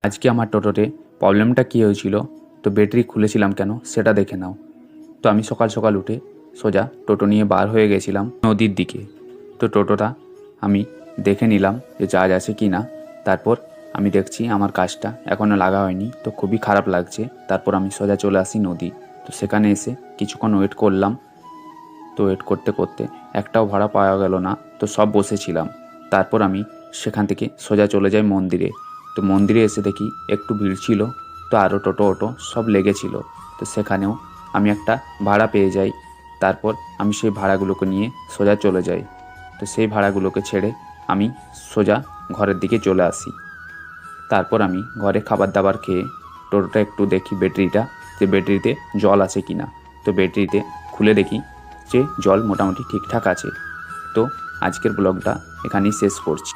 আজকে আমার টোটোতে প্রবলেমটা কী হয়েছিল, তো ব্যাটারি খুলেছিলাম কেন সেটা দেখে নাও। তো আমি সকাল সকাল উঠে সোজা টোটো নিয়ে বার হয়ে গেছিলাম নদীর দিকে। তো টোটোটা আমি দেখে নিলাম যে চার্জ আছে কি না। তারপর আমি দেখছি আমার কাজটা এখনও লাগা হয়নি, তো খুবই খারাপ লাগছে। তারপর আমি সোজা চলে আসি নদী। তো সেখানে এসে কিছুক্ষণ ওয়েট করলাম। তো ওয়েট করতে করতে একটাও ভাড়া পাওয়া গেল না, তো সব বসেছিলাম। তারপর আমি সেখান থেকে সোজা চলে যাই মন্দিরে। তো মন্দিরে এসে দেখি একটু ভিড় ছিল, তো আরও টোটো সব লেগেছিল। তো সেখানেও আমি একটা ভাড়া পেয়ে যাই। তারপর আমি সেই ভাড়াগুলোকে নিয়ে সোজা চলে যাই। তো সেই ভাড়াগুলোকে ছেড়ে আমি সোজা ঘরের দিকে চলে আসি। তারপর আমি ঘরে খাবার দাবার খেয়ে টোটোটা একটু দেখি ব্যাটারিটা, যে ব্যাটারিতে জল আছে কি না। তো ব্যাটারিতে খুলে দেখি যে জল মোটামুটি ঠিকঠাক আছে। তো আজকের ব্লগটা এখানেই শেষ করছি।